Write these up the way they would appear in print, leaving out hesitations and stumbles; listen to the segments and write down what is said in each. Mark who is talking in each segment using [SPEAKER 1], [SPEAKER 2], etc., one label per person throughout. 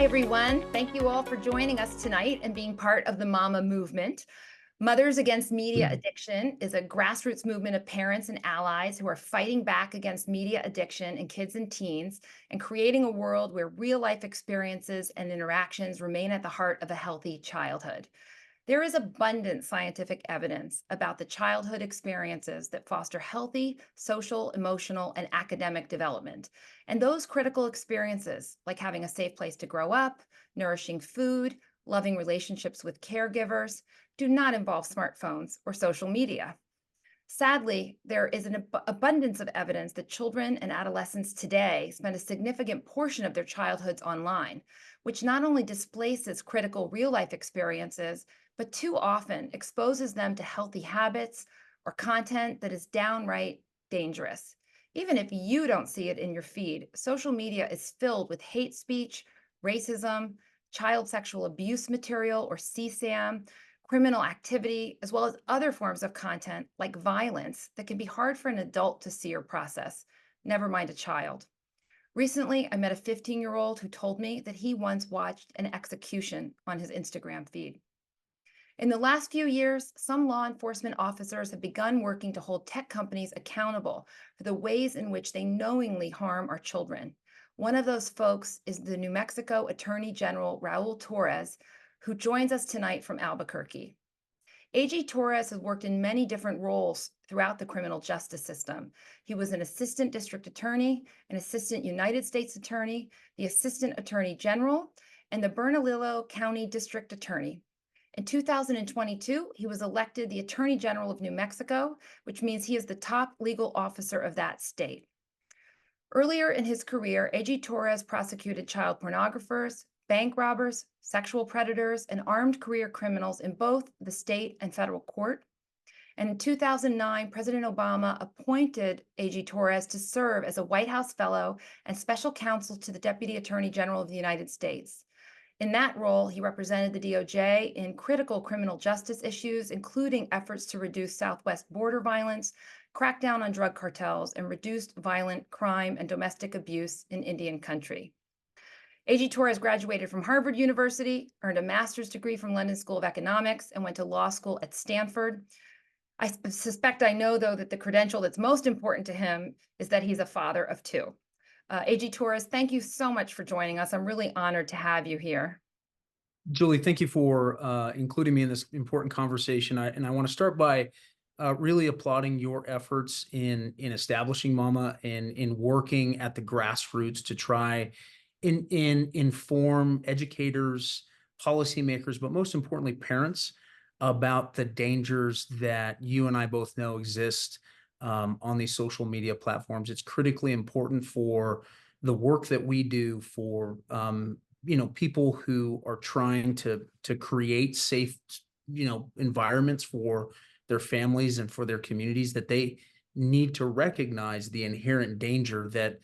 [SPEAKER 1] Hi, everyone. Thank you all for joining us tonight and being part of the Mama movement. Mothers Against Media Addiction is a grassroots movement of parents and allies who are fighting back against media addiction in kids and teens and creating a world where real-life experiences and interactions remain at the heart of a healthy childhood. There is abundant scientific evidence about the childhood experiences that foster healthy social, emotional, and academic development. And those critical experiences, like having a safe place to grow up, nourishing food, loving relationships with caregivers, do not involve smartphones or social media. Sadly, there is an abundance of evidence that children and adolescents today spend a significant portion of their childhoods online, which not only displaces critical real-life experiences, but too often exposes them to healthy habits or content that is downright dangerous. Even if you don't see it in your feed, social media is filled with hate speech, racism, child sexual abuse material or CSAM, criminal activity, as well as other forms of content like violence that can be hard for an adult to see or process, never mind a child. Recently, I met a 15-year-old who told me that he once watched an execution on his Instagram feed. In the last few years, some law enforcement officers have begun working to hold tech companies accountable for the ways in which they knowingly harm our children. One of those folks is the New Mexico Attorney General Raúl Torrez, who joins us tonight from Albuquerque. AG Torrez has worked in many different roles throughout the criminal justice system. He was an assistant district attorney, an assistant United States attorney, the assistant attorney general, and the Bernalillo County district attorney. In 2022, he was elected the Attorney General of New Mexico, which means he is the top legal officer of that state. Earlier in his career, AG Torrez prosecuted child pornographers, bank robbers, sexual predators, and armed career criminals in both the state and federal court. And in 2009, President Obama appointed AG Torrez to serve as a White House fellow and special counsel to the Deputy Attorney General of the United States. In that role, he represented the DOJ in critical criminal justice issues, including efforts to reduce Southwest border violence, crack down on drug cartels, and reduce violent crime and domestic abuse in Indian country. AG Torrez graduated from Harvard University, earned a master's degree from London School of Economics, and went to law school at Stanford. I suspect I know, though, that the credential that's most important to him is that he's a father of two. AG Torrez, thank you so much for joining us. I'm really honored to have you here.
[SPEAKER 2] Julie, thank you for including me in this important conversation. I want to start by really applauding your efforts in establishing Mama and in working at the grassroots to try inform educators, policymakers, but most importantly, parents about the dangers that you and I both know exist on these social media platforms. It's critically important for the work that we do for people who are trying to create safe environments for their families and for their communities, that they need to recognize the inherent danger that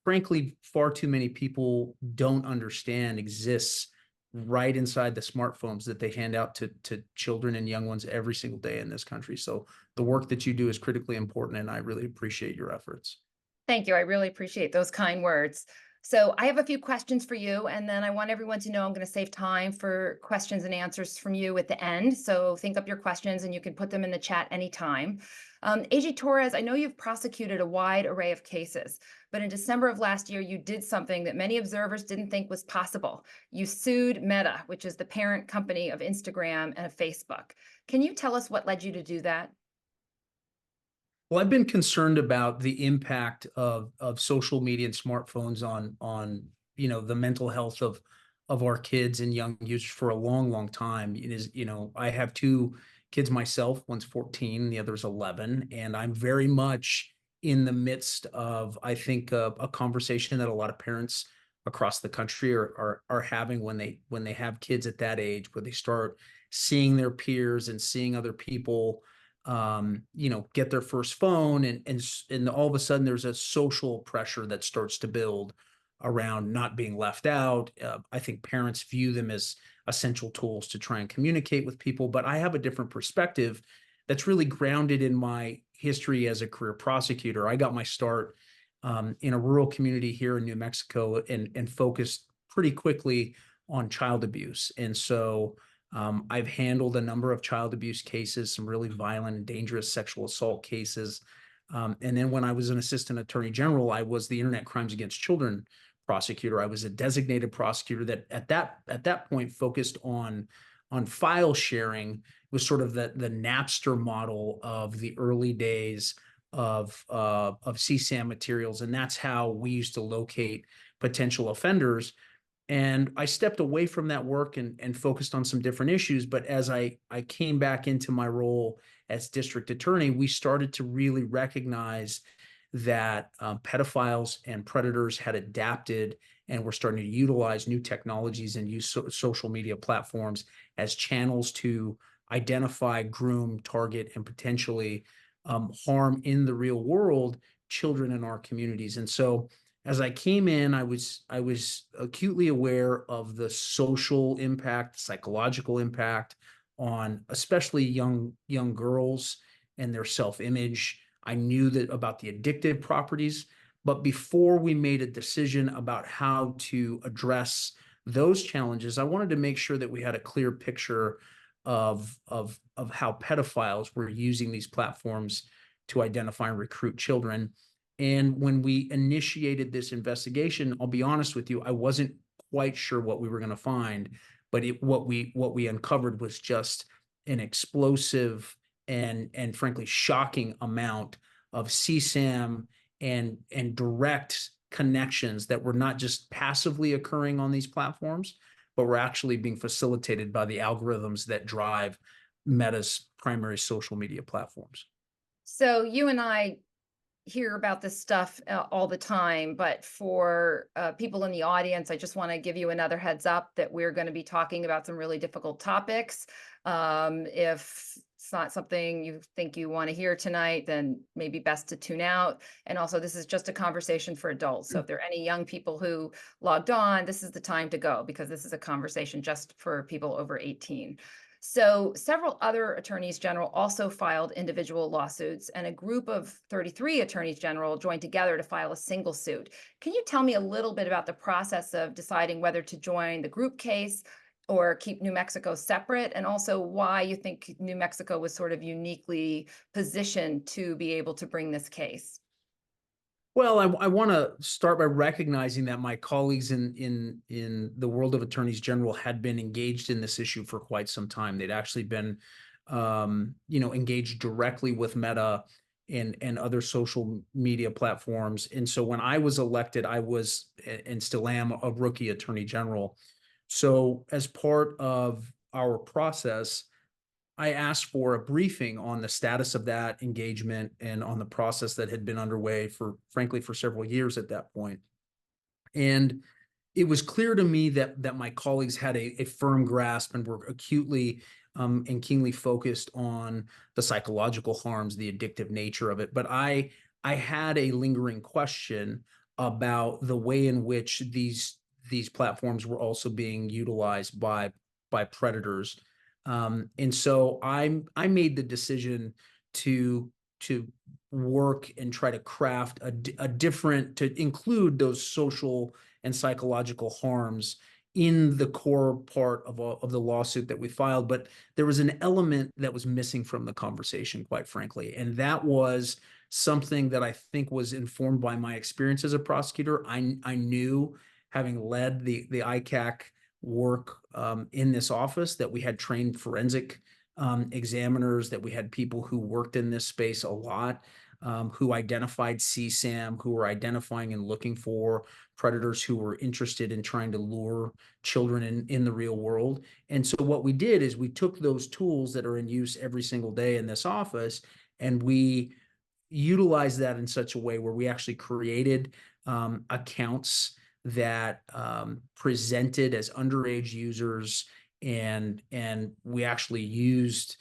[SPEAKER 2] frankly far too many people don't understand exists right inside the smartphones that they hand out to children and young ones every single day in this country. So the work that you do is critically important, and I really appreciate your efforts.
[SPEAKER 1] Thank you. I really appreciate those kind words. So I have a few questions for you, and then I want everyone to know I'm going to save time for questions and answers from you at the end. So think up your questions and you can put them in the chat anytime. AG Torrez, I know you've prosecuted a wide array of cases, but in December of last year, you did something that many observers didn't think was possible. You sued Meta, which is the parent company of Instagram and of Facebook. Can you tell us what led you to do that?
[SPEAKER 2] Well, I've been concerned about the impact of social media and smartphones on the mental health of our kids and young users for a long time. It is, I have two kids myself. One's 14, the other's 11, and I'm very much in the midst of, I think, a conversation that a lot of parents across the country are having when they have kids at that age, where they start seeing their peers and seeing other people get their first phone, and all of a sudden there's a social pressure that starts to build around not being left out. I think parents view them as essential tools to try and communicate with people, but I have a different perspective that's really grounded in my history as a career prosecutor. I got my start in a rural community here in New Mexico and focused pretty quickly on child abuse. And so I've handled a number of child abuse cases, some really violent and dangerous sexual assault cases. And then when I was an assistant attorney general, I was the Internet Crimes Against Children prosecutor. I was a designated prosecutor that at that point focused on file sharing. It was sort of the Napster model of the early days of CSAM materials, and that's how we used to locate potential offenders. And I stepped away from that work and focused on some different issues. But as I came back into my role as district attorney, we started to really recognize that pedophiles and predators had adapted and were starting to utilize new technologies and use social media platforms as channels to identify, groom, target, and potentially harm in the real world children in our communities. And so as I came in, I was acutely aware of the social impact, psychological impact on especially young girls and their self-image. I knew that about the addictive properties, but before we made a decision about how to address those challenges, I wanted to make sure that we had a clear picture of how pedophiles were using these platforms to identify and recruit children. And when we initiated this investigation, I'll be honest with you, I wasn't quite sure what we were going to find, but what we uncovered was just an explosive and frankly shocking amount of CSAM and direct connections that were not just passively occurring on these platforms, but were actually being facilitated by the algorithms that drive Meta's primary social media platforms.
[SPEAKER 1] So you and I hear about this stuff all the time, but for people in the audience, I just want to give you another heads up that we're going to be talking about some really difficult topics. If it's not something you think you want to hear tonight, then maybe best to tune out. And also, this is just a conversation for adults. So if there are any young people who logged on, this is the time to go, because this is a conversation just for people over 18. So several other attorneys general also filed individual lawsuits, and a group of 33 attorneys general joined together to file a single suit. Can you tell me a little bit about the process of deciding whether to join the group case or keep New Mexico separate, and also why you think New Mexico was sort of uniquely positioned to be able to bring this case?
[SPEAKER 2] Well, I want to start by recognizing that my colleagues in the world of attorneys general had been engaged in this issue for quite some time. They'd actually been, engaged directly with Meta and other social media platforms. And so when I was elected, I was and still am a rookie attorney general. So as part of our process, I asked for a briefing on the status of that engagement and on the process that had been underway for, frankly, for several years at that point. And it was clear to me that my colleagues had a firm grasp and were acutely and keenly focused on the psychological harms, the addictive nature of it. But I had a lingering question about the way in which these platforms were also being utilized by predators. And so I made the decision to work and try to craft a different, to include those social and psychological harms in the core part of the lawsuit that we filed. But there was an element that was missing from the conversation, quite frankly, and that was something that I think was informed by my experience as a prosecutor. I knew, having led the ICAC work in this office, that we had trained forensic examiners, that we had people who worked in this space a lot, who identified CSAM, who were identifying and looking for predators who were interested in trying to lure children in the real world. And so what we did is we took those tools that are in use every single day in this office, and we utilized that in such a way where we actually created accounts that presented as underage users, and we actually used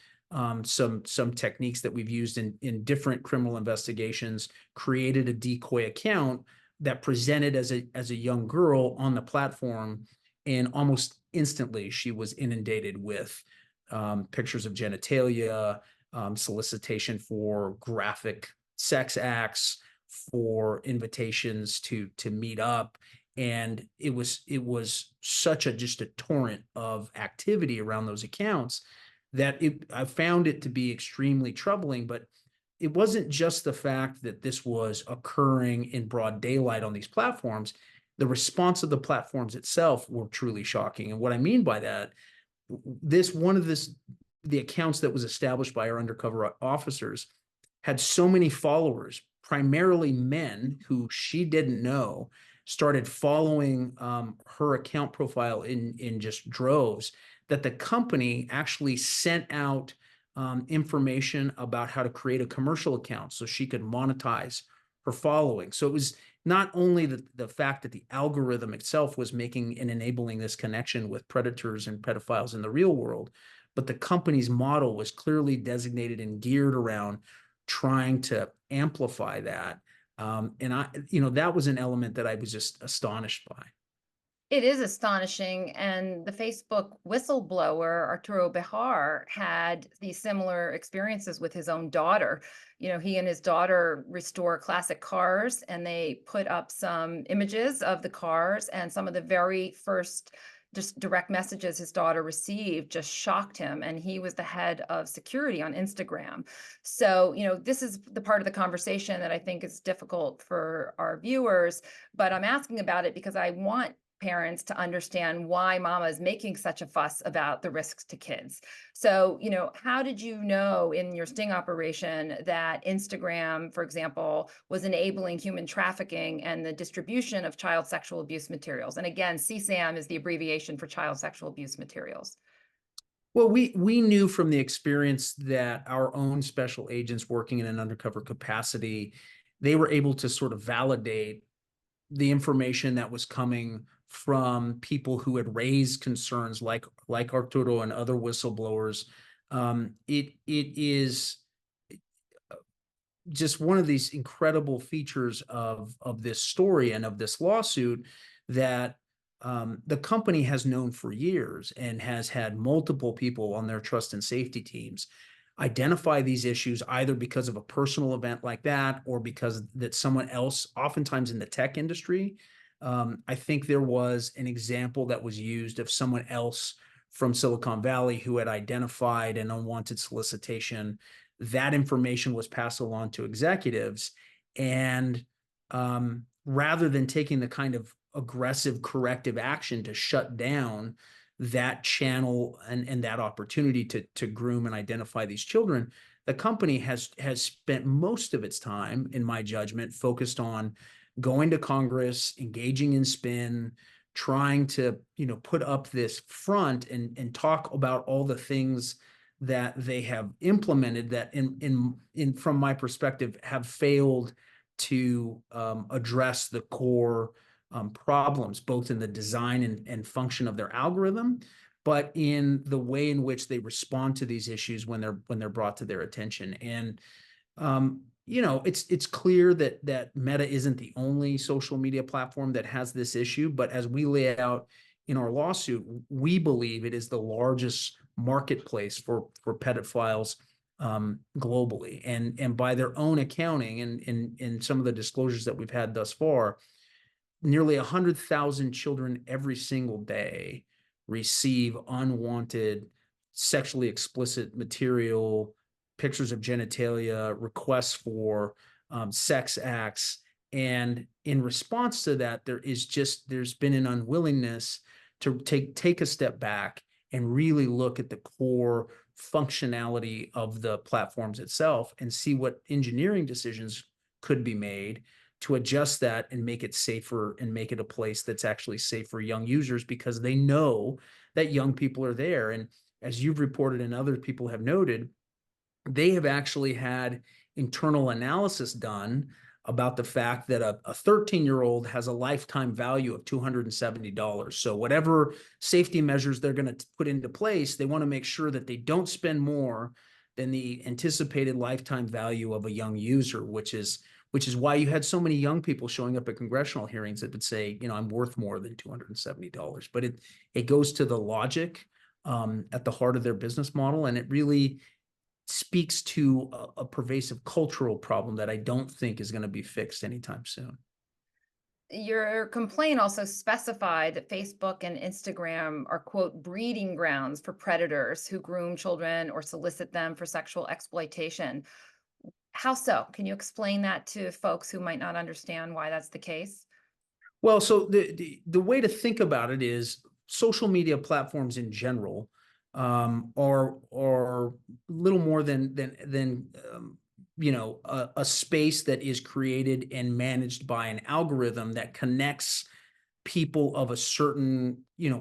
[SPEAKER 2] some techniques that we've used in different criminal investigations, created a decoy account that presented as a young girl on the platform, and almost instantly she was inundated with pictures of genitalia, solicitation for graphic sex acts, for invitations to meet up. And it was such just a torrent of activity around those accounts that I found it to be extremely troubling. But it wasn't just the fact that this was occurring in broad daylight on these platforms. The response of the platforms itself were truly shocking. And what I mean by that, the accounts that was established by our undercover officers had so many followers, primarily men who she didn't know, started following her account profile in just droves, that the company actually sent out information about how to create a commercial account so she could monetize her following. So it was not only the fact that the algorithm itself was making and enabling this connection with predators and pedophiles in the real world, but the company's model was clearly designated and geared around trying to amplify that. That was an element that I was just astonished by.
[SPEAKER 1] It is astonishing. And the Facebook whistleblower, Arturo Bejar, had these similar experiences with his own daughter. He and his daughter restore classic cars, and they put up some images of the cars, and some of the very first just direct messages his daughter received just shocked him. And he was the head of security on Instagram. So, this is the part of the conversation that I think is difficult for our viewers, but I'm asking about it because I want parents to understand why mama is making such a fuss about the risks to kids. So, how did you know in your sting operation that Instagram, for example, was enabling human trafficking and the distribution of child sexual abuse materials? And again, CSAM is the abbreviation for child sexual abuse materials.
[SPEAKER 2] Well, we knew from the experience that our own special agents working in an undercover capacity, they were able to sort of validate the information that was coming from people who had raised concerns like Arturo and other whistleblowers. It is just one of these incredible features of this story and of this lawsuit that the company has known for years and has had multiple people on their trust and safety teams identify these issues, either because of a personal event like that or because that someone else, oftentimes in the tech industry. I think there was an example that was used of someone else from Silicon Valley who had identified an unwanted solicitation. That information was passed along to executives, and rather than taking the kind of aggressive corrective action to shut down that channel and that opportunity to groom and identify these children, the company has spent most of its time, in my judgment, focused on going to Congress, engaging in spin, trying to put up this front and talk about all the things that they have implemented that in from my perspective have failed to address the core problems, both in the design and function of their algorithm, but in the way in which they respond to these issues when they're brought to their attention. And it's clear that Meta isn't the only social media platform that has this issue, but as we lay out in our lawsuit, we believe it is the largest marketplace for pedophiles globally. And by their own accounting and in some of the disclosures that we've had thus far, nearly 100,000 children every single day receive unwanted, sexually explicit material, pictures of genitalia, requests for sex acts. And in response to that, there's been an unwillingness to take a step back and really look at the core functionality of the platforms itself and see what engineering decisions could be made to adjust that and make it safer and make it a place that's actually safe for young users, because they know that young people are there. And as you've reported and other people have noted, they have actually had internal analysis done about the fact that a 13-year-old has a lifetime value of $270. So whatever safety measures they're going to put into place, they want to make sure that they don't spend more than the anticipated lifetime value of a young user, which is why you had so many young people showing up at congressional hearings that would say, I'm worth more than $270. But it goes to the logic at the heart of their business model, and it really speaks to a pervasive cultural problem that I don't think is going to be fixed anytime soon.
[SPEAKER 1] Your complaint also specified that Facebook and Instagram are, quote, breeding grounds for predators who groom children or solicit them for sexual exploitation. How so? Can you explain that to folks who might not understand why that's the case?
[SPEAKER 2] Well, so the way to think about it is social media platforms in general are little more than a space that is created and managed by an algorithm that connects people of a certain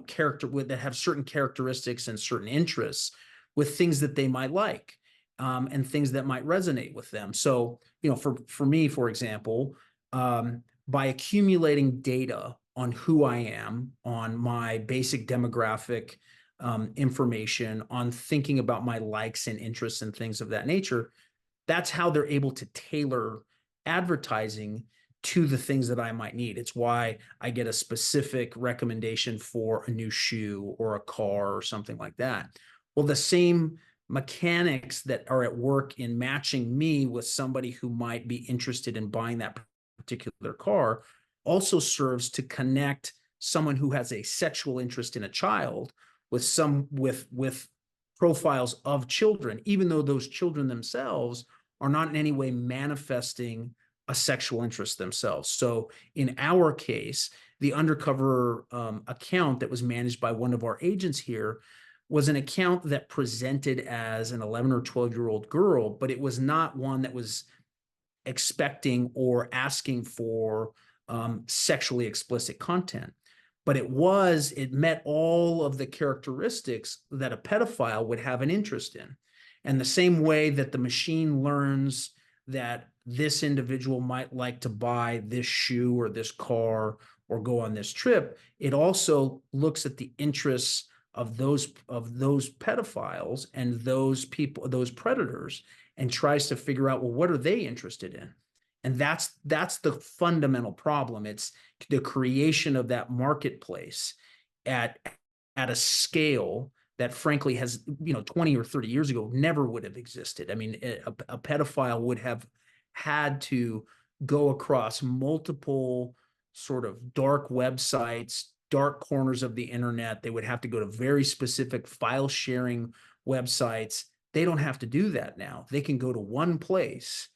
[SPEAKER 2] character that have certain characteristics and certain interests with things that they might like, and things that might resonate with them. So for me, for example, by accumulating data on who I am, on my basic demographic information, on thinking about my likes and interests and things of that nature, that's how they're able to tailor advertising to the things that I might need. It's why I get a specific recommendation for a new shoe or a car or something like that. Well, the same mechanics that are at work in matching me with somebody who might be interested in buying that particular car also serves to connect someone who has a sexual interest in a child with profiles of children, even though those children themselves are not in any way manifesting a sexual interest themselves. So in our case, the undercover account that was managed by one of our agents here was an account that presented as an 11 or 12-year-old girl, but it was not one that was expecting or asking for sexually explicit content. But it met all of the characteristics that a pedophile would have an interest in. And the same way that the machine learns that this individual might like to buy this shoe or this car or go on this trip, it also looks at the interests of those pedophiles and those people, those predators, and tries to figure out, well, what are they interested in? And that's the fundamental problem. It's the creation of that marketplace at a scale that frankly has 20 or 30 years ago never would have existed. I mean, a pedophile would have had to go across multiple sort of dark websites, dark corners of the internet. They would have to go to very specific file sharing websites. They don't have to do that now. They can go to one place,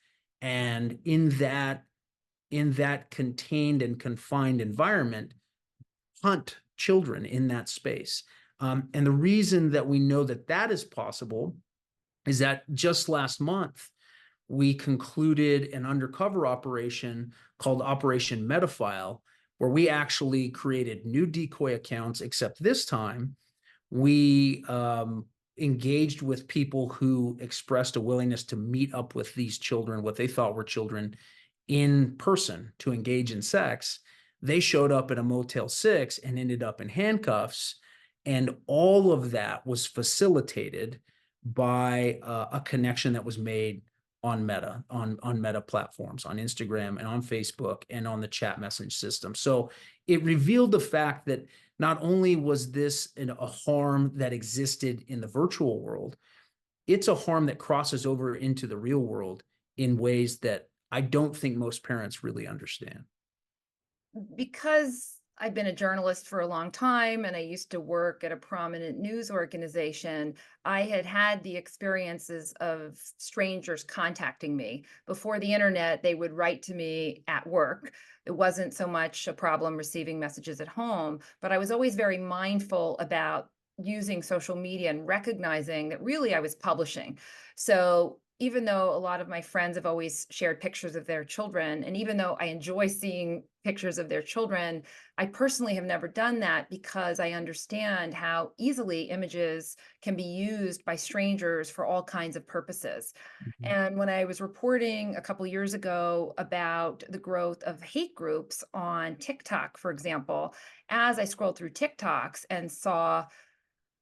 [SPEAKER 2] and in that contained and confined environment, hunt children in that space. And the reason that we know that that is possible is that just last month, we concluded an undercover operation called Operation Metaphile, where we actually created new decoy accounts, except this time we engaged with people who expressed a willingness to meet up with these children, what they thought were children, in person to engage in sex. They showed up at a Motel 6 and ended up in handcuffs. And all of that was facilitated by a connection that was made on Meta platforms, on Instagram and on Facebook and on the chat message system. So it revealed the fact that not only was this a harm that existed in the virtual world, it's a harm that crosses over into the real world in ways that I don't think most parents really understand.
[SPEAKER 1] Because I've been a journalist for a long time and I used to work at a prominent news organization, I had had the experiences of strangers contacting me. Before the internet, they would write to me at work. It wasn't so much a problem receiving messages at home, but I was always very mindful about using social media and recognizing that really I was publishing. So even though a lot of my friends have always shared pictures of their children, and even though I enjoy seeing pictures of their children, I personally have never done that because I understand how easily images can be used by strangers for all kinds of purposes.
[SPEAKER 2] Mhm.
[SPEAKER 1] And when I was reporting a couple years ago about the growth of hate groups on TikTok, for example, as I scrolled through TikToks and saw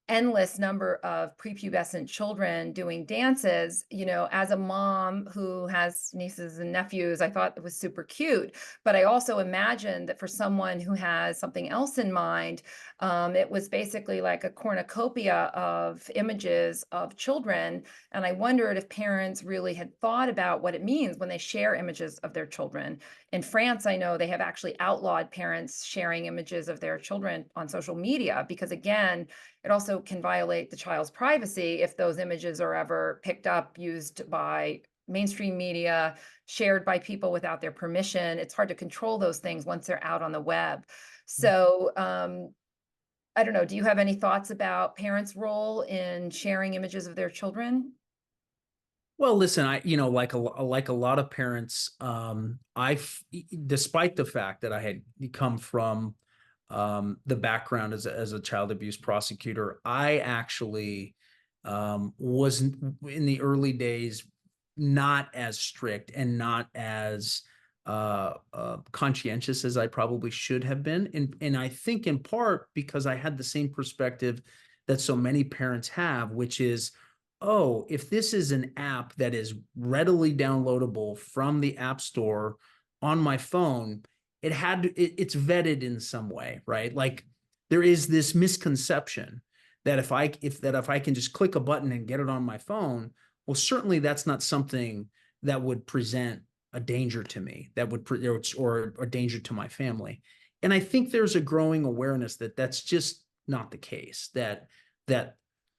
[SPEAKER 1] endless number of prepubescent children doing dances, as a mom who has nieces and nephews, I thought it was super cute. But I also imagined that for someone who has something else in mind, it was basically like a cornucopia of images of children. And I wondered if parents really had thought about what it means when they share images of their children. In France, I know they have actually outlawed parents sharing images of their children on social media because, again, it also can violate the child's privacy if those images are ever picked up, used by mainstream media, shared by people without their permission. It's hard to control those things once they're out on the web. So I don't know, do you have any thoughts about parents' role in sharing images of their children?
[SPEAKER 2] Well, listen, like a lot of parents, despite the fact that I had come from the background as a child abuse prosecutor, I actually was in the early days not as strict and not as conscientious as I probably should have been, and I think in part because I had the same perspective that so many parents have, which is, oh, if this is an app that is readily downloadable from the App Store on my phone, it's vetted in some way, right? Like there is this misconception that if I can just click a button and get it on my phone, well, certainly that's not something that would present a danger to me, that would or a danger to my family. And I think there's a growing awareness that that's just not the case. That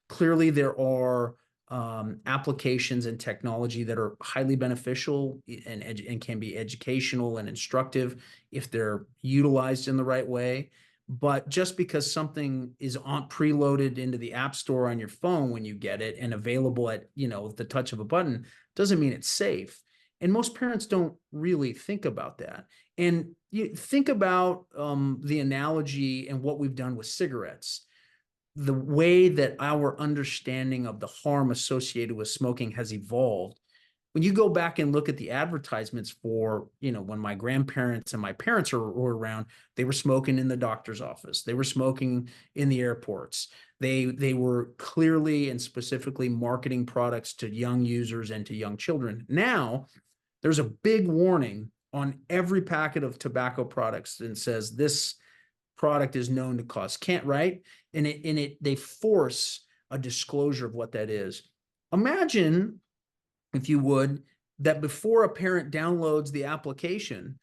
[SPEAKER 2] clearly there are applications and technology that are highly beneficial and can be educational and instructive if they're utilized in the right way. But just because something is preloaded into the App Store on your phone when you get it and available at the touch of a button doesn't mean it's safe. And most parents don't really think about that. And you think about the analogy and what we've done with cigarettes. The way that our understanding of the harm associated with smoking has evolved. When you go back and look at the advertisements for, when my grandparents and my parents were around, they were smoking in the doctor's office. They were smoking in the airports. They were clearly and specifically marketing products to young users and to young children. Now, there's a big warning on every packet of tobacco products that says this product is known to cause cancer, right? And they force a disclosure of what that is. Imagine, if you would, that before a parent downloads the application,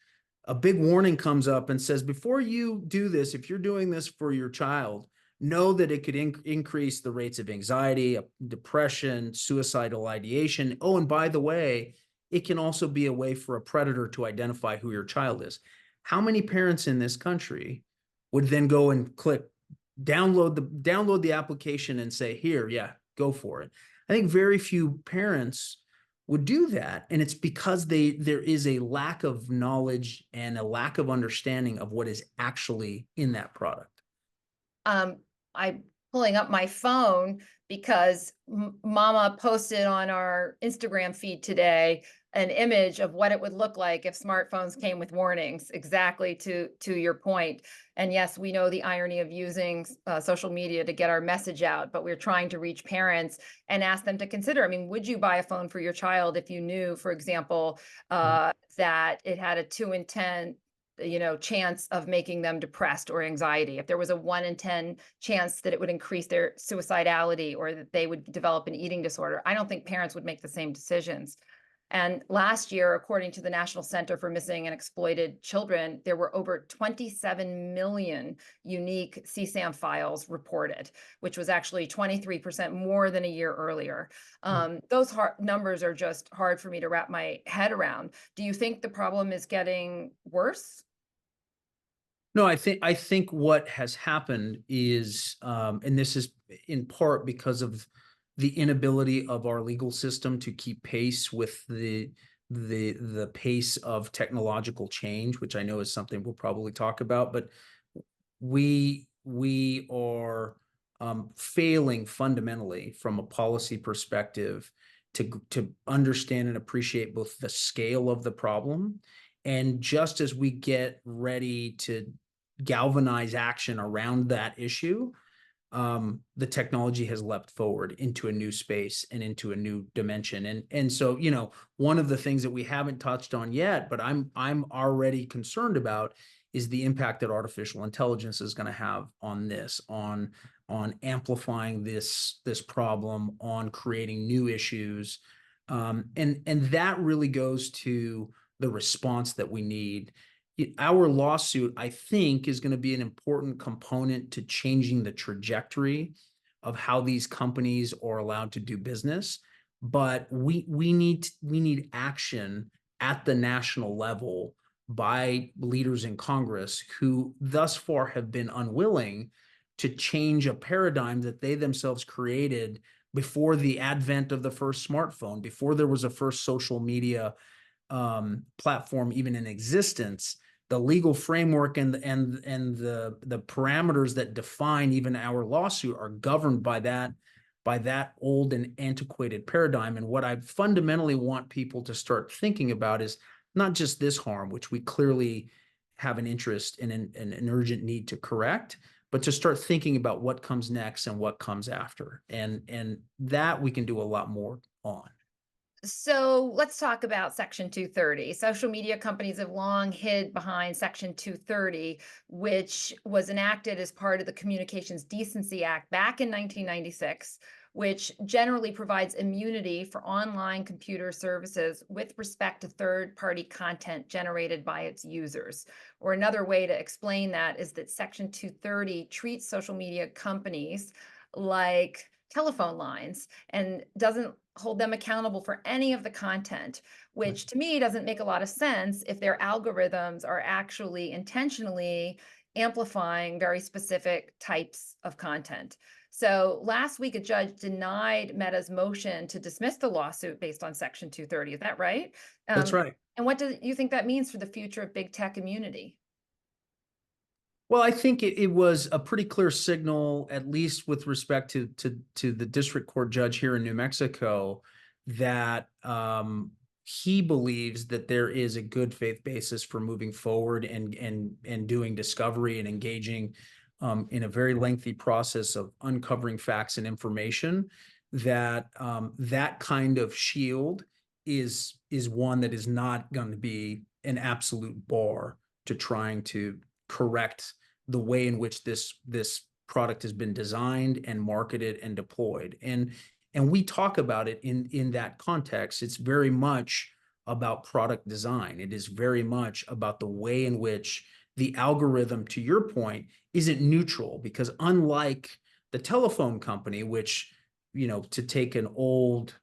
[SPEAKER 2] a big warning comes up and says, before you do this, if you're doing this for your child, know that it could increase the rates of anxiety, depression, suicidal ideation. Oh, and by the way, it can also be a way for a predator to identify who your child is. How many parents in this country would then go and click download the application and say, here, yeah, go for it? I think very few parents would do that. And it's because there is a lack of knowledge and a lack of understanding of what is actually in that product.
[SPEAKER 1] I'm pulling up my phone because Mama posted on our Instagram feed today an image of what it would look like if smartphones came with warnings, exactly to your point. And yes, we know the irony of using social media to get our message out, but we're trying to reach parents and ask them to consider. I mean, would you buy a phone for your child if you knew, for example, that it had a 2 in 10 chance of making them depressed or anxiety, if there was a 1 in 10 chance that it would increase their suicidality or that they would develop an eating disorder? I don't think parents would make the same decisions. And last year, according to the National Center for Missing and Exploited Children, there were over 27 million unique CSAM files reported, which was actually 23% more than a year earlier. Those numbers are just hard for me to wrap my head around. Do you think the problem is getting worse?
[SPEAKER 2] No, I think what has happened is, and this is in part because of the inability of our legal system to keep pace with the pace of technological change, which I know is something we'll probably talk about, but we are failing fundamentally from a policy perspective to understand and appreciate both the scale of the problem, and just as we get ready to galvanize action around that issue, the technology has leapt forward into a new space and into a new dimension. And so, you know, one of the things that we haven't touched on yet, but I'm already concerned about, is the impact that artificial intelligence is going to have on this, on amplifying this problem, on creating new issues. And that really goes to the response that we need. Our lawsuit, I think, is going to be an important component to changing the trajectory of how these companies are allowed to do business. But we need action at the national level by leaders in Congress who thus far have been unwilling to change a paradigm that they themselves created before the advent of the first smartphone, before there was a first social media platform even in existence. The legal framework and the parameters that define even our lawsuit are governed by that old and antiquated paradigm. And what I fundamentally want people to start thinking about is not just this harm, which we clearly have an interest in an urgent need to correct, but to start thinking about what comes next and what comes after. And that we can do a lot more on.
[SPEAKER 1] So let's talk about Section 230. Social media companies have long hid behind Section 230, which was enacted as part of the Communications Decency Act back in 1996, which generally provides immunity for online computer services with respect to third-party content generated by its users. Or another way to explain that is that Section 230 treats social media companies like telephone lines and doesn't hold them accountable for any of the content, which to me doesn't make a lot of sense if their algorithms are actually intentionally amplifying very specific types of content. So last week, a judge denied Meta's motion to dismiss the lawsuit based on Section 230. Is that right?
[SPEAKER 2] That's right.
[SPEAKER 1] And what do you think that means for the future of big tech immunity?
[SPEAKER 2] Well, I think it was a pretty clear signal, at least with respect to the district court judge here in New Mexico, that he believes that there is a good faith basis for moving forward and doing discovery and engaging in a very lengthy process of uncovering facts and information. That that kind of shield is one that is not going to be an absolute bar to trying to correct the way in which this product has been designed and marketed and deployed. And we talk about it in that context. It's very much about product design. It is very much about the way in which the algorithm, to your point, isn't neutral, because unlike the telephone company, which, you know, to take an old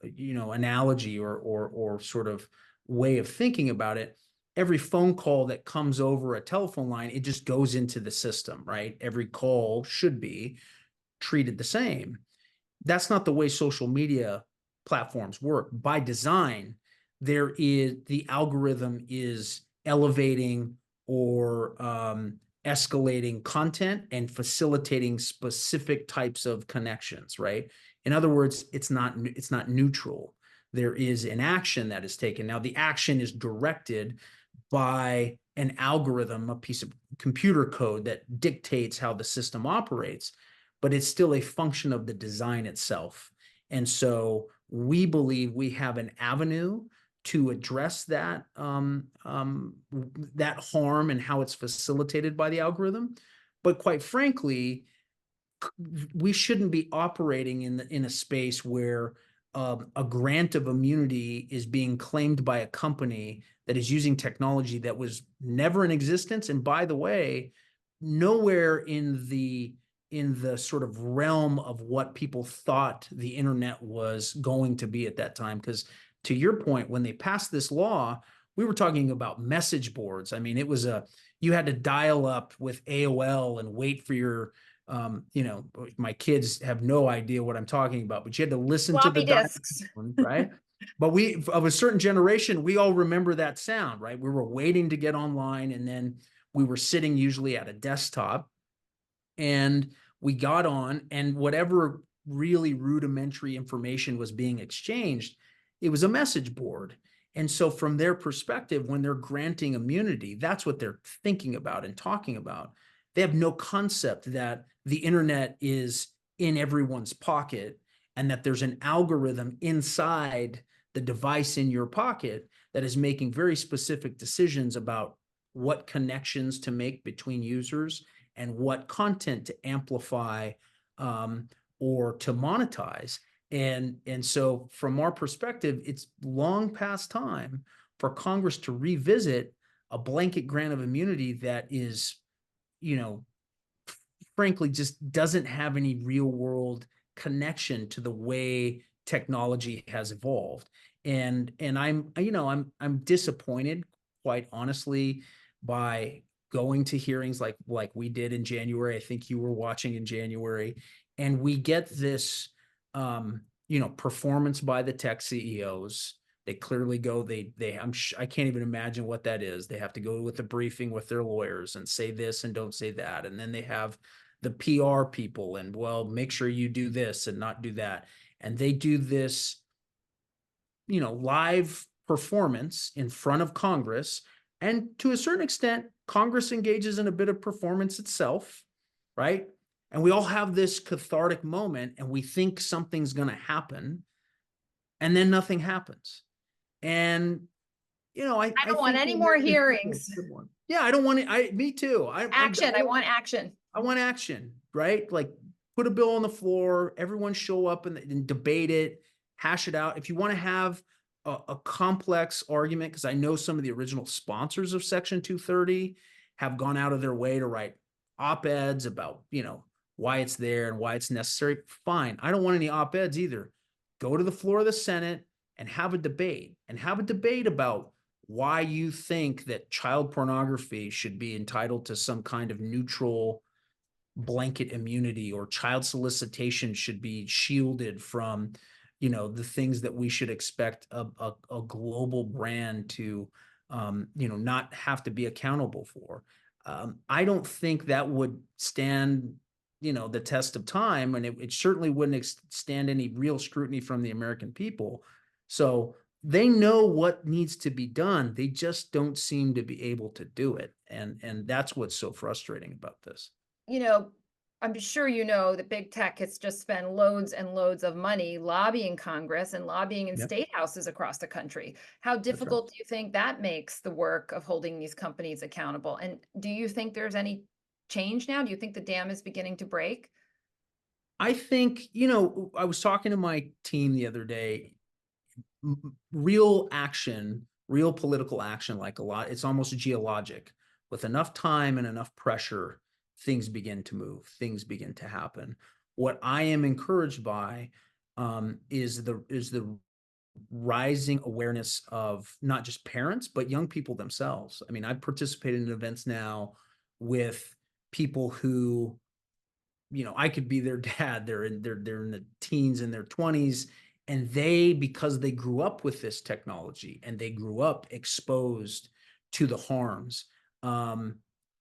[SPEAKER 2] analogy or sort of way of thinking about it, every phone call that comes over a telephone line, it just goes into the system, right? Every call should be treated the same. That's not the way social media platforms work. By design, the algorithm is elevating or escalating content and facilitating specific types of connections, right? In other words, it's not neutral. There is an action that is taken. Now, the action is directed by an algorithm, a piece of computer code that dictates how the system operates, but it's still a function of the design itself. And so we believe we have an avenue to address that that harm and how it's facilitated by the algorithm. But quite frankly, we shouldn't be operating in a space where a grant of immunity is being claimed by a company that is using technology that was never in existence. And by the way, nowhere in the sort of realm of what people thought the internet was going to be at that time. Because to your point, when they passed this law, we were talking about message boards. I mean, it was you had to dial up with AOL and wait for your my kids have no idea what I'm talking about, but you had to listen to the
[SPEAKER 1] discs,
[SPEAKER 2] right? But we, of a certain generation, we all remember that sound, right? We were waiting to get online, and then we were sitting usually at a desktop, and we got on, and whatever really rudimentary information was being exchanged, it was a message board. And so from their perspective, when they're granting immunity, that's what they're thinking about and talking about. They have no concept that the internet is in everyone's pocket and that there's an algorithm inside the device in your pocket that is making very specific decisions about what connections to make between users and what content to amplify or to monetize. And so from our perspective, it's long past time for Congress to revisit a blanket grant of immunity that is, frankly, just doesn't have any real world connection to the way technology has evolved. And I'm disappointed, quite honestly, by going to hearings like we did in January. I think you were watching in January, and we get this performance by the tech CEOs. They clearly go, I can't even imagine what that is. They have to go with a briefing with their lawyers and say this and don't say that. And then they have the PR people and, well, make sure you do this and not do that. And they do this, live performance in front of Congress. And to a certain extent, Congress engages in a bit of performance itself, right? And we all have this cathartic moment and we think something's going to happen, and then nothing happens. And I
[SPEAKER 1] don't want any more hearings.
[SPEAKER 2] Yeah, I don't want it. Me too.
[SPEAKER 1] Action. I want action.
[SPEAKER 2] I want action, right? Like, put a bill on the floor, everyone show up and debate it, hash it out. If you want to have a complex argument, because I know some of the original sponsors of Section 230 have gone out of their way to write op-eds about, why it's there and why it's necessary. Fine. I don't want any op-eds either. Go to the floor of the Senate and have a debate about why you think that child pornography should be entitled to some kind of neutral blanket immunity, or child solicitation should be shielded from, the things that we should expect a global brand to, not have to be accountable for. I don't think that would stand, the test of time, and it certainly wouldn't stand any real scrutiny from the American people. So they know what needs to be done. They just don't seem to be able to do it. And that's what's so frustrating about this.
[SPEAKER 1] I'm sure that big tech has just spent loads and loads of money lobbying Congress and lobbying in state houses across the country. How difficult do you think that makes the work of holding these companies accountable? And do you think there's any change now? Do you think the dam is beginning to break?
[SPEAKER 2] I think, I was talking to my team the other day. Real action, real political action, it's almost geologic. With enough time and enough pressure, things begin to move, things begin to happen. What I am encouraged by is the rising awareness of not just parents, but young people themselves. I mean, I've participated in events now with people who, I could be their dad. They're in the teens and their 20s. And because they grew up with this technology and they grew up exposed to the harms,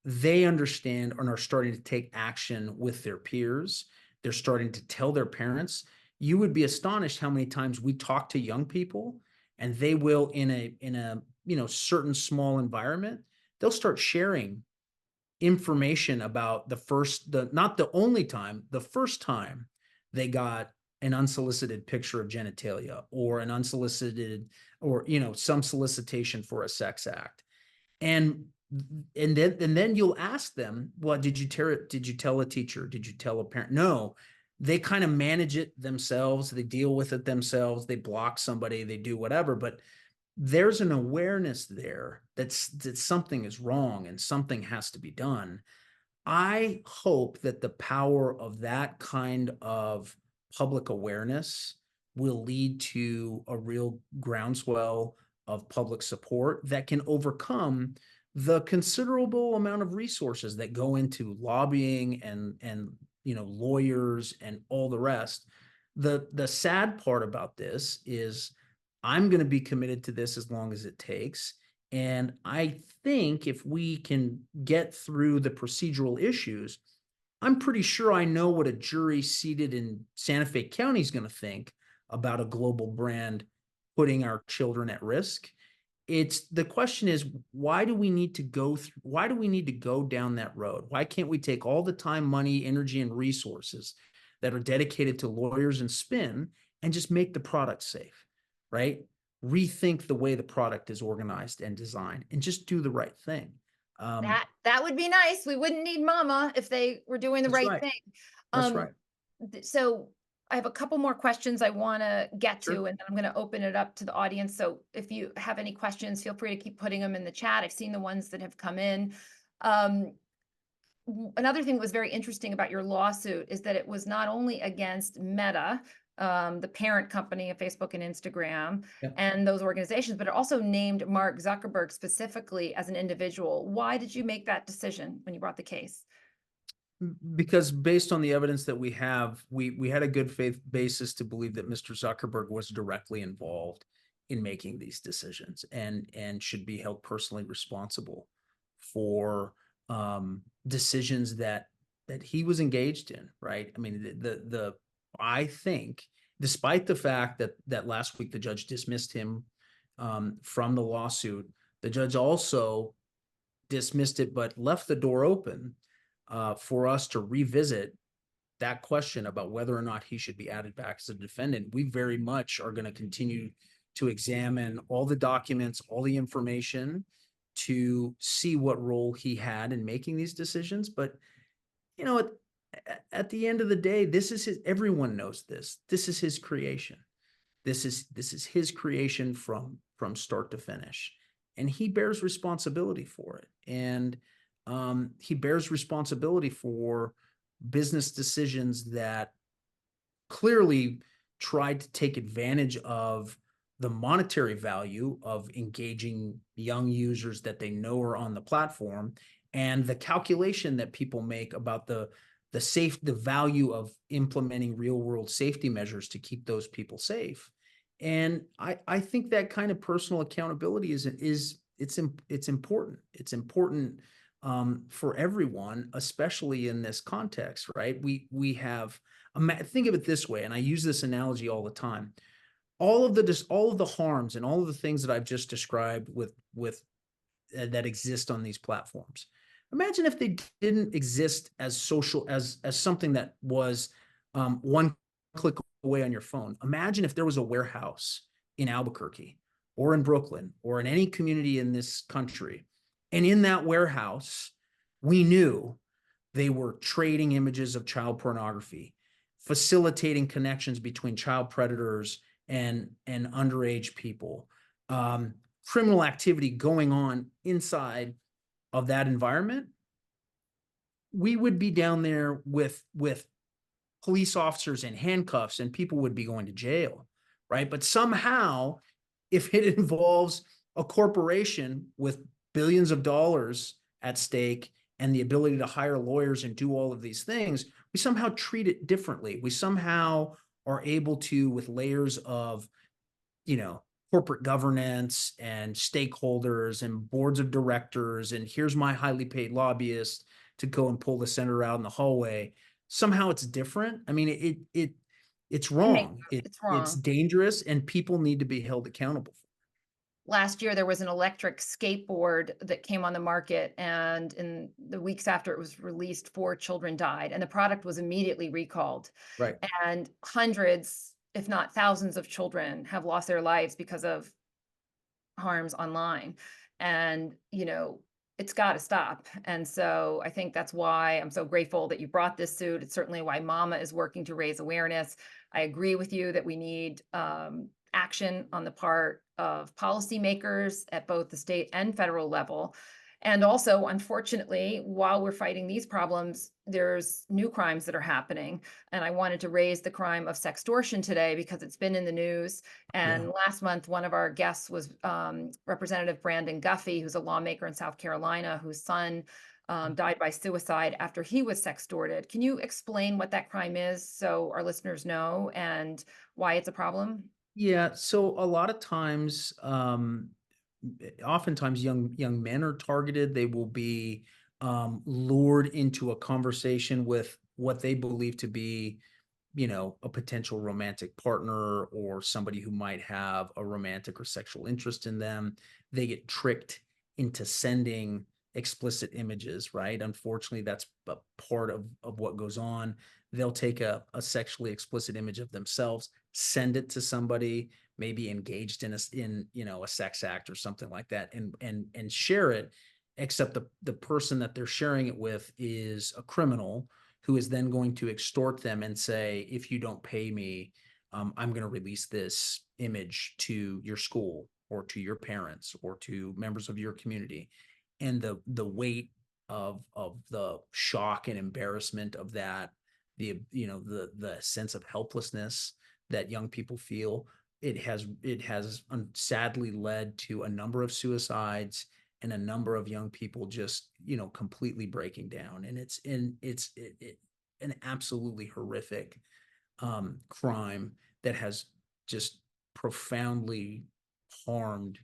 [SPEAKER 2] they understand and are starting to take action with their peers. They're starting to tell their parents. You would be astonished how many times we talk to young people, and they will, in a certain small environment, they'll start sharing information about the first time they got an unsolicited picture of genitalia, or an unsolicited, or some solicitation for a sex act. And then you'll ask them, well, did you tell a teacher? Did you tell a parent? No. They kind of manage it themselves. They deal with it themselves. They block somebody, they do whatever, but there's an awareness there that something is wrong and something has to be done. I hope that the power of that kind of public awareness will lead to a real groundswell of public support that can overcome the considerable amount of resources that go into lobbying and lawyers and all the rest. The sad part about this is I'm going to be committed to this as long as it takes. And I think if we can get through the procedural issues, I'm pretty sure I know what a jury seated in Santa Fe County is going to think about a global brand putting our children at risk. the question is, why do we need to go down that road? Why can't we take all the time, money, energy, and resources that are dedicated to lawyers and spin and just make the product safe, right? Rethink the way the product is organized and designed and just do the right thing.
[SPEAKER 1] That would be nice. We wouldn't need mama if they were doing the
[SPEAKER 2] That's
[SPEAKER 1] right
[SPEAKER 2] right.
[SPEAKER 1] thing.
[SPEAKER 2] That's right.
[SPEAKER 1] So I have a couple more questions I want to get to,
[SPEAKER 2] Sure.
[SPEAKER 1] and then I'm going to open it up to the audience. So if you have any questions, feel free to keep putting them in the chat. I've seen the ones that have come in. Another thing that was very interesting about your lawsuit is that it was not only against Meta, the parent company of Facebook and Instagram,
[SPEAKER 2] Yep.
[SPEAKER 1] and those organizations, but it also named Mark Zuckerberg specifically as an individual. Why did you make that decision when you brought the case?
[SPEAKER 2] Because based on the evidence that we have, we had a good faith basis to believe that Mr. Zuckerberg was directly involved in making these decisions and should be held personally responsible for decisions that he was engaged in, right? I mean, I think, despite the fact that last week the judge dismissed him from the lawsuit, the judge also dismissed it, but left the door open for us to revisit that question about whether or not he should be added back as a defendant. We very much are going to continue to examine all the documents, all the information to see what role he had in making these decisions. But, you know, at the end of the day, this is everyone knows this. This is his creation. This is his creation from start to finish. And he bears responsibility for it. And he bears responsibility for business decisions that clearly tried to take advantage of the monetary value of engaging young users that they know are on the platform, and the calculation that people make about the value of implementing real world safety measures to keep those people safe. And I think that kind of personal accountability is important. It's important for everyone, especially in this context, right? We have, think of it this way, and I use this analogy all the time. All of the harms and all of the things that I've just described with that exist on these platforms. Imagine if they didn't exist as social, as something that was one click away on your phone. Imagine if there was a warehouse in Albuquerque or in Brooklyn or in any community in this country, and in that warehouse, we knew they were trading images of child pornography, facilitating connections between child predators and underage people, criminal activity going on inside of that environment. We would be down there with police officers in handcuffs, and people would be going to jail, right? But somehow, if it involves a corporation with billions of dollars at stake and the ability to hire lawyers and do all of these things, we somehow treat it differently. We somehow are able to, with layers of, corporate governance and stakeholders and boards of directors, and here's my highly paid lobbyist to go and pull the senator out in the hallway. Somehow it's different. I mean, it's wrong.
[SPEAKER 1] It's wrong.
[SPEAKER 2] It's dangerous, and people need to be held accountable for it.
[SPEAKER 1] Last year, there was an electric skateboard that came on the market, and in the weeks after it was released, 4 children died, and the product was immediately recalled.
[SPEAKER 2] Right.
[SPEAKER 1] And hundreds, if not thousands, of children have lost their lives because of harms online. And, it's got to stop. And so I think that's why I'm so grateful that you brought this suit. It's certainly why Mama is working to raise awareness. I agree with you that we need action on the part of policymakers at both the state and federal level. And also, unfortunately, while we're fighting these problems, there's new crimes that are happening. And I wanted to raise the crime of sextortion today because it's been in the news. And last month, one of our guests was Representative Brandon Guffey, who's a lawmaker in South Carolina, whose son died by suicide after he was sextorted. Can you explain what that crime is so our listeners know and why it's a problem?
[SPEAKER 2] Yeah. So a lot of times, oftentimes young men are targeted. They will be lured into a conversation with what they believe to be a potential romantic partner or somebody who might have a romantic or sexual interest in them. They get tricked into sending explicit images, right? Unfortunately, that's a part of what goes on. They'll take a sexually explicit image of themselves, send it to somebody, maybe engaged in a sex act or something like that, and share it, except the person that they're sharing it with is a criminal who is then going to extort them and say, if you don't pay me, I'm going to release this image to your school or to your parents or to members of your community. And the weight of the shock and embarrassment of that, the sense of helplessness that young people feel, it has sadly led to a number of suicides and a number of young people just completely breaking down. And it's an absolutely horrific crime that has just profoundly harmed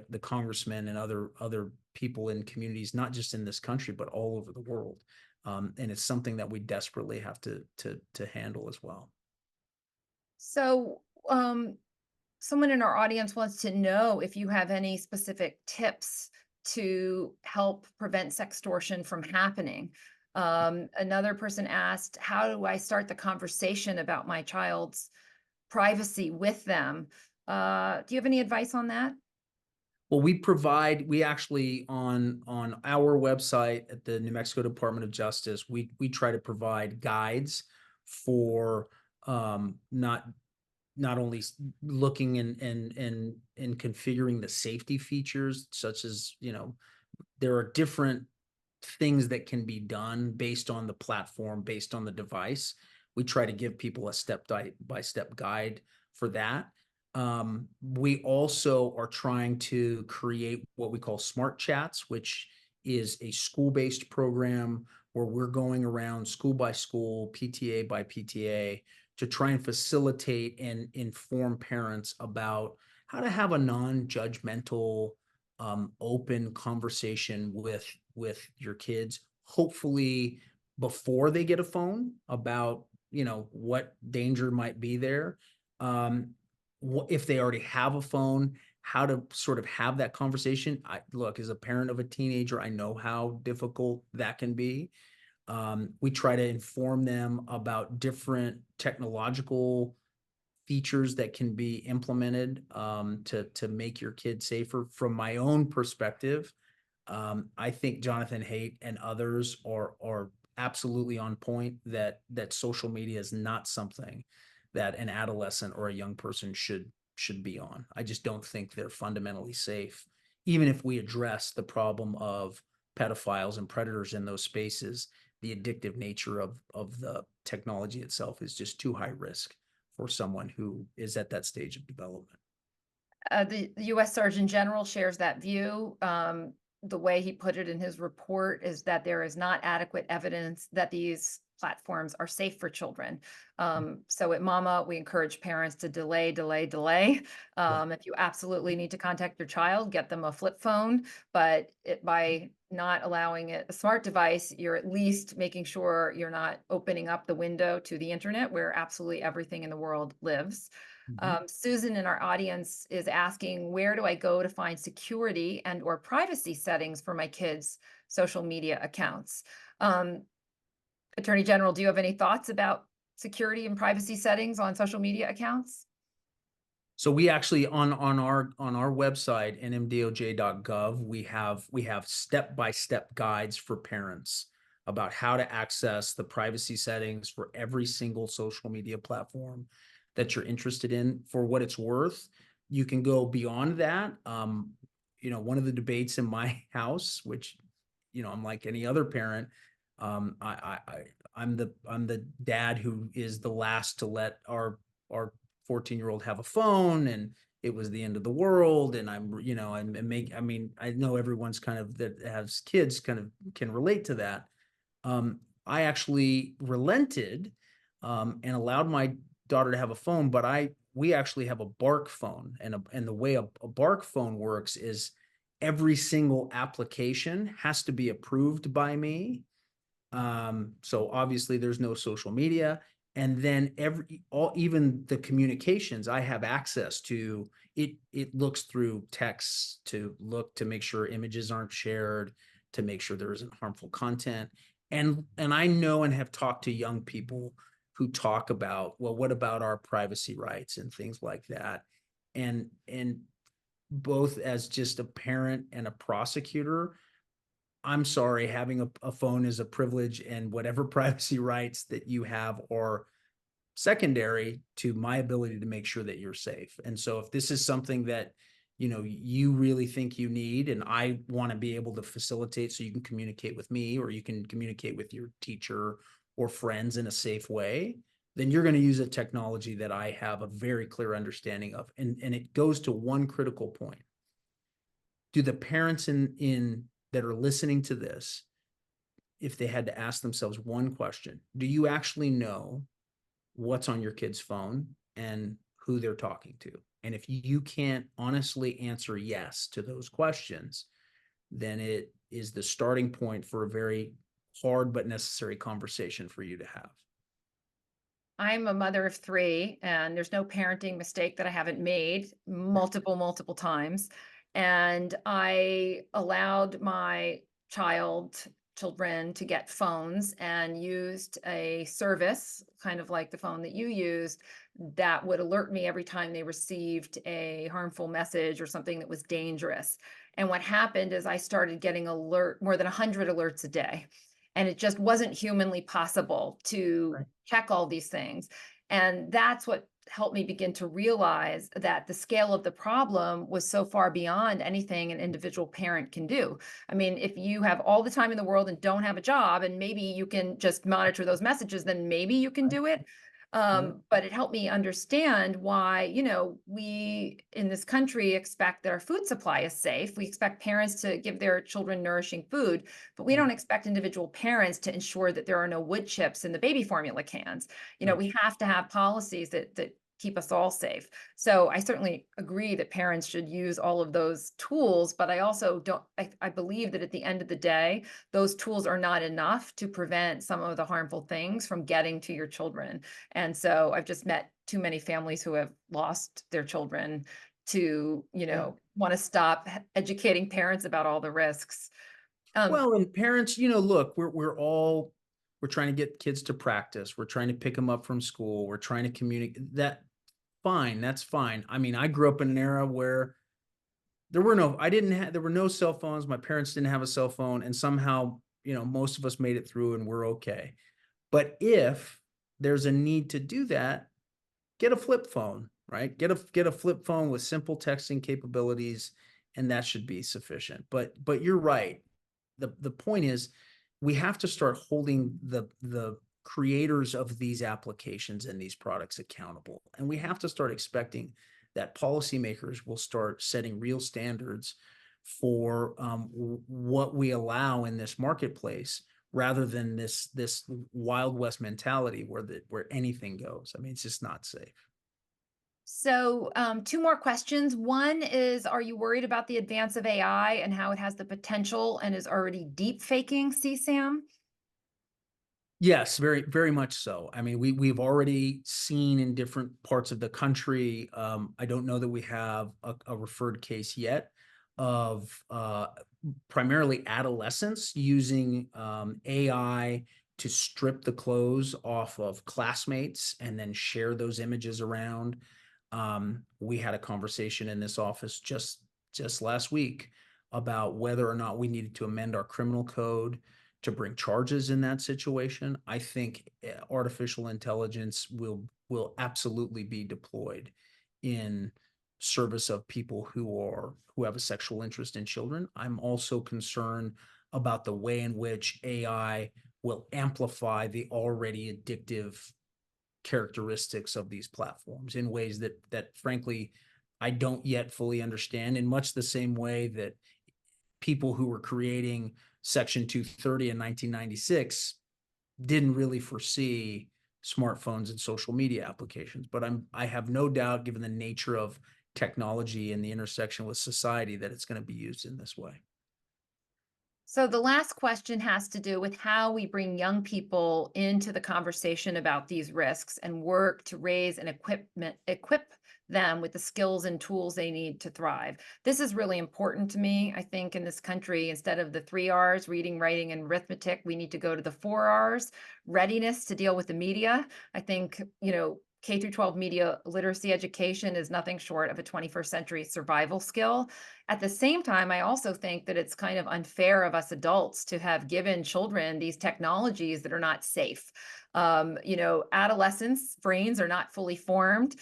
[SPEAKER 2] the congressmen and other people in communities, not just in this country but all over the world. And it's something that we desperately have to handle as well.
[SPEAKER 1] So, someone in our audience wants to know if you have any specific tips to help prevent sextortion from happening. Another person asked, how do I start the conversation about my child's privacy with them? Do you have any advice on that?
[SPEAKER 2] Well, we actually on our website at the New Mexico Department of Justice, we try to provide guides for not only looking and configuring the safety features, such as, there are different things that can be done based on the platform, based on the device. We try to give people a step-by-step guide for that. We also are trying to create what we call smart chats, which is a school-based program where we're going around school by school, PTA by PTA, to try and facilitate and inform parents about how to have a non-judgmental, open conversation with your kids, hopefully before they get a phone, about what danger might be there. If they already have a phone, how to sort of have that conversation. Look, as a parent of a teenager, I know how difficult that can be. We try to inform them about different technological features that can be implemented to make your kid safer. From my own perspective, I think Jonathan Haidt and others are absolutely on point that social media is not something that an adolescent or a young person should be on. I just don't think they're fundamentally safe, even if we address the problem of pedophiles and predators in those spaces. The addictive nature of the technology itself is just too high risk for someone who is at that stage of development.
[SPEAKER 1] The U.S. Surgeon General shares that view. The way he put it in his report is that there is not adequate evidence that these platforms are safe for children. So at Mama, we encourage parents to delay. If you absolutely need to contact your child, get them a flip phone, but by not allowing it a smart device, you're at least making sure you're not opening up the window to the internet where absolutely everything in the world lives. Susan in our audience is asking, where do I go to find security and or privacy settings for my kids' social media accounts? Attorney General, do you have any thoughts about security and privacy settings on social media accounts?
[SPEAKER 2] So we actually on our website, nmdoj.gov, we have step-by-step guides for parents about how to access the privacy settings for every single social media platform that you're interested in. For what it's worth, you can go beyond that. One of the debates in my house, which, I'm like any other parent, I'm the dad who is the last to let our 14-year-old have a phone, and it was the end of the world. And I know everyone's kind of that has kids kind of can relate to that. I actually relented and allowed my daughter to have a phone, but we actually have a Bark phone, and the way a Bark phone works is every single application has to be approved by me. So obviously there's no social media. And then even the communications, I have access to it. It looks through texts to look to make sure images aren't shared, to make sure there isn't harmful content. And I know and have talked to young people who talk about, well, what about our privacy rights and things like that. And both as just a parent and a prosecutor, I'm sorry, having a phone is a privilege, and whatever privacy rights that you have are secondary to my ability to make sure that you're safe. And so if this is something that, you really think you need, and I want to be able to facilitate so you can communicate with me or you can communicate with your teacher or friends in a safe way, then you're going to use a technology that I have a very clear understanding of. And it goes to one critical point. Do the parents in that are listening to this, if they had to ask themselves one question, do you actually know what's on your kid's phone and who they're talking to? And if you can't honestly answer yes to those questions, then it is the starting point for a very hard but necessary conversation for you to have.
[SPEAKER 1] I'm a mother of three, and there's no parenting mistake that I haven't made multiple times. And I allowed my children to get phones and used a service, kind of like the phone that you used, that would alert me every time they received a harmful message or something that was dangerous. And what happened is I started getting more than 100 alerts a day. And it just wasn't humanly possible to
[SPEAKER 2] Right.
[SPEAKER 1] check all these things. And that's what helped me begin to realize that the scale of the problem was so far beyond anything an individual parent can do. I mean, if you have all the time in the world and don't have a job, and maybe you can just monitor those messages, then maybe you can do it.
[SPEAKER 2] Yeah.
[SPEAKER 1] But it helped me understand why, we in this country expect that our food supply is safe. We expect parents to give their children nourishing food, but we don't expect individual parents to ensure that there are no wood chips in the baby formula cans.
[SPEAKER 2] Right.
[SPEAKER 1] We have to have policies that keep us all safe. So I certainly agree that parents should use all of those tools, but I also don't, I believe that at the end of the day, those tools are not enough to prevent some of the harmful things from getting to your children. And so I've just met too many families who have lost their children to,
[SPEAKER 2] Yeah.
[SPEAKER 1] want to stop educating parents about all the risks.
[SPEAKER 2] Well, and parents, look, we're trying to get kids to practice. We're trying to pick them up from school. We're trying to communicate that. Fine. That's fine. I mean, I grew up in an era where there were no cell phones. My parents didn't have a cell phone, and somehow, most of us made it through and we're okay. But if there's a need to do that, get a flip phone, right? Get a flip phone with simple texting capabilities, and that should be sufficient. But you're right. The point is, we have to start holding the creators of these applications and these products accountable, and we have to start expecting that policymakers will start setting real standards for what we allow in this marketplace, rather than this Wild West mentality where anything goes. I mean, it's just not safe.
[SPEAKER 1] So, two more questions. One is, are you worried about the advance of AI and how it has the potential and is already deep faking CSAM?
[SPEAKER 2] Yes, very, very much so. I mean, we've already seen in different parts of the country. I don't know that we have a referred case yet of primarily adolescents using AI to strip the clothes off of classmates and then share those images around. We had a conversation in this office just last week about whether or not we needed to amend our criminal code to bring charges in that situation. I think artificial intelligence will absolutely be deployed in service of people who have a sexual interest in children. I'm also concerned about the way in which AI will amplify the already addictive characteristics of these platforms in ways that frankly I don't yet fully understand, in much the same way that people who were creating Section 230 in 1996 didn't really foresee smartphones and social media applications. But I have no doubt, given the nature of technology and the intersection with society, that it's going to be used in this way.
[SPEAKER 1] So the last question has to do with how we bring young people into the conversation about these risks and work to raise and equip them with the skills and tools they need to thrive. This is really important to me. I think in this country, instead of the 3 R's, reading, writing, and arithmetic, we need to go to the 4 R's, readiness to deal with the media. I think, K through 12 media literacy education is nothing short of a 21st century survival skill. At the same time, I also think that it's kind of unfair of us adults to have given children these technologies that are not safe. Adolescents' brains are not fully formed.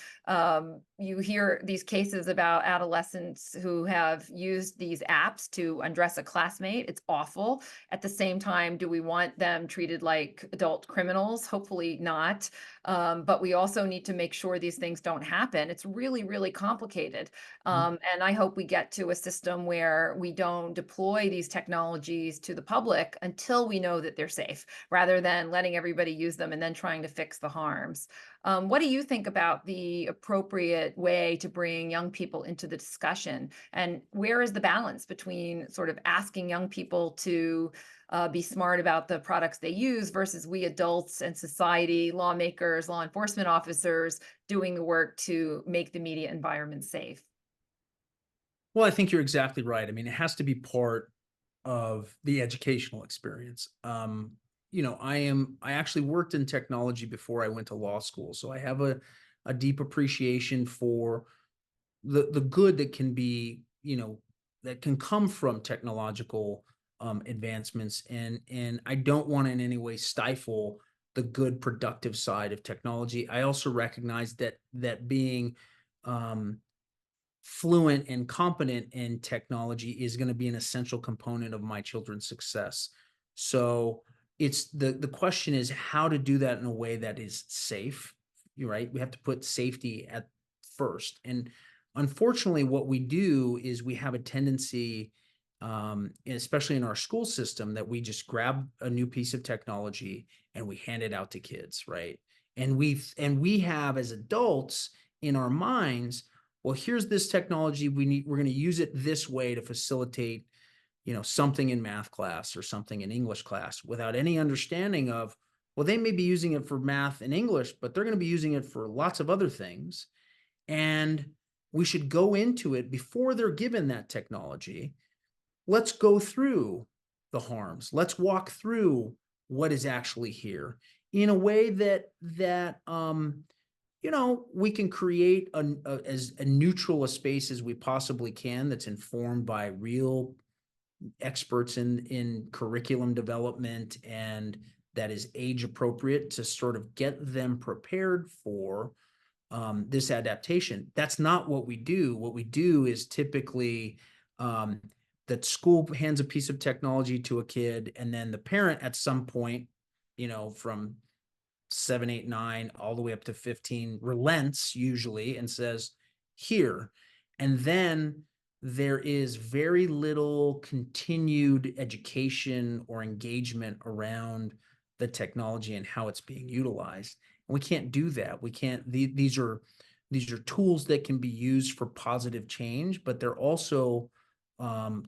[SPEAKER 1] You hear these cases about adolescents who have used these apps to undress a classmate. It's awful. At the same time, do we want them treated like adult criminals? Hopefully not. But we also need to make sure these things don't happen. It's really, really complicated. And I hope we get to a system where we don't deploy these technologies to the public until we know that they're safe, rather than letting everybody use them and then trying to fix the harms. What do you think about the appropriate way to bring young people into the discussion? And where is the balance between sort of asking young people to be smart about the products they use versus we adults and society, lawmakers, law enforcement officers doing the work to make the media environment safe?
[SPEAKER 2] Well, I think you're exactly right. I mean, it has to be part of the educational experience. I actually worked in technology before I went to law school, so I have a deep appreciation for the good that can be, that can come from technological advancements, and I don't want to in any way stifle the good productive side of technology. I also recognize that being um, fluent and competent in technology is going to be an essential component of my children's success. So it's the question is how to do that in a way that is safe. You're right. We have to put safety at first. And unfortunately, what we do is we have a tendency, especially in our school system, that we just grab a new piece of technology and we hand it out to kids, right? And we have as adults in our minds, well, here's this technology we're going to use it this way to facilitate, something in math class or something in English class, without any understanding of, well, they may be using it for math and English, but they're going to be using it for lots of other things. And we should go into it before they're given that technology. Let's go through the harms. Let's walk through what is actually here in a way that we can create as a neutral a space as we possibly can, that's informed by real experts in curriculum development, and that is age appropriate to sort of get them prepared for this adaptation. That's not what we do. What we do is typically that school hands a piece of technology to a kid, and then the parent at some point, from 7, 8, 9, all the way up to 15, relents usually and says, here. And then there is very little continued education or engagement around the technology and how it's being utilized. And we can't do that. We can't, these are tools that can be used for positive change, but they're also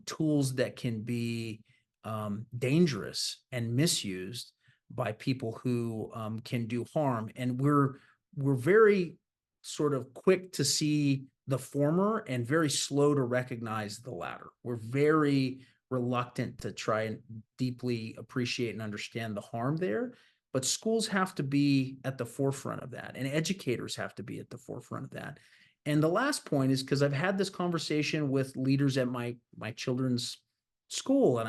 [SPEAKER 2] tools that can be dangerous and misused by people who can do harm. And we're very sort of quick to see the former and very slow to recognize the latter. We're very reluctant to try and deeply appreciate and understand the harm there. But schools have to be at the forefront of that, and educators have to be at the forefront of that. And the last point is, because I've had this conversation with leaders at my children's school, and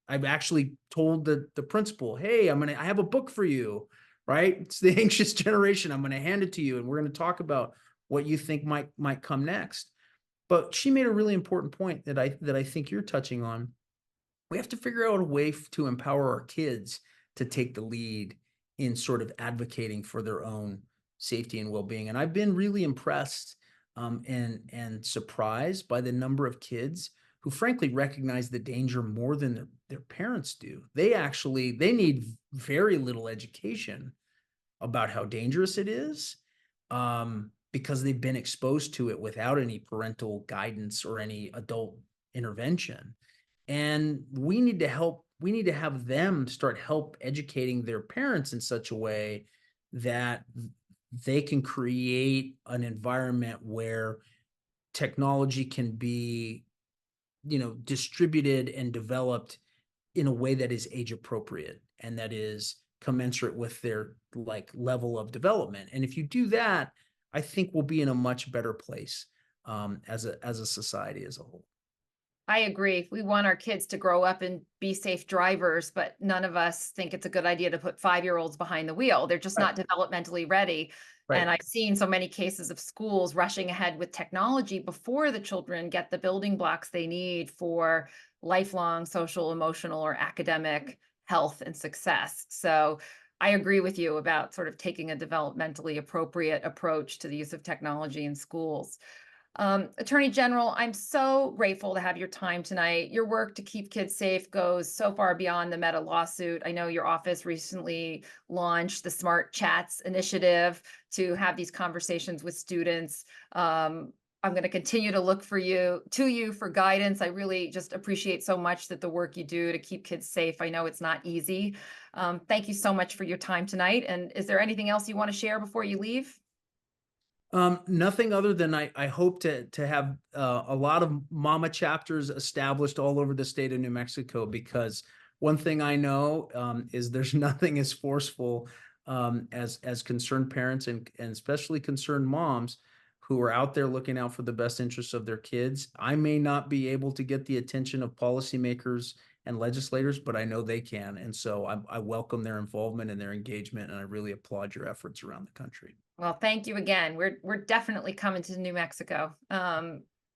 [SPEAKER 2] I've actually told the principal, hey, I have a book for you, right? It's The Anxious Generation. I'm going to hand it to you, and we're going to talk about what you think might come next. But she made a really important point that I think you're touching on. We have to figure out a way to empower our kids to take the lead in sort of advocating for their own safety and well-being. And I've been really impressed and surprised by the number of kids who frankly recognize the danger more than their parents do. They need very little education about how dangerous it is, because they've been exposed to it without any parental guidance or any adult intervention. And we need to have them start help educating their parents in such a way that they can create an environment where technology can be, distributed and developed in a way that is age appropriate and that is commensurate with their like level of development. And if you do that, I think we'll be in a much better place as a society as a whole.
[SPEAKER 1] I agree. We want our kids to grow up and be safe drivers, but none of us think it's a good idea to put 5-year-olds behind the wheel. They're just
[SPEAKER 2] Right.
[SPEAKER 1] not developmentally ready. And
[SPEAKER 2] Right.
[SPEAKER 1] I've seen so many cases of schools rushing ahead with technology before the children get the building blocks they need for lifelong social, emotional, or academic health and success. So I agree with you about sort of taking a developmentally appropriate approach to the use of technology in schools. Attorney General, I'm so grateful to have your time tonight. Your work to keep kids safe goes so far beyond the Meta lawsuit. I know your office recently launched the Smart Chats initiative to have these conversations with students. I'm going to continue to look to you for guidance. I really just appreciate so much that the work you do to keep kids safe. I know it's not easy. Thank you so much for your time tonight. And is there anything else you want to share before you leave?
[SPEAKER 2] Nothing other than I hope to have a lot of mama chapters established all over the state of New Mexico, because one thing I know is there's nothing as forceful as concerned parents and especially concerned moms who are out there looking out for the best interests of their kids. I may not be able to get the attention of policymakers and legislators, but I know they can. And so I welcome their involvement and their engagement, and I really applaud your efforts around the country.
[SPEAKER 1] Well, thank you again. We're definitely coming to New Mexico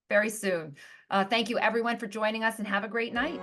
[SPEAKER 1] very soon. Thank you everyone for joining us and have a great night.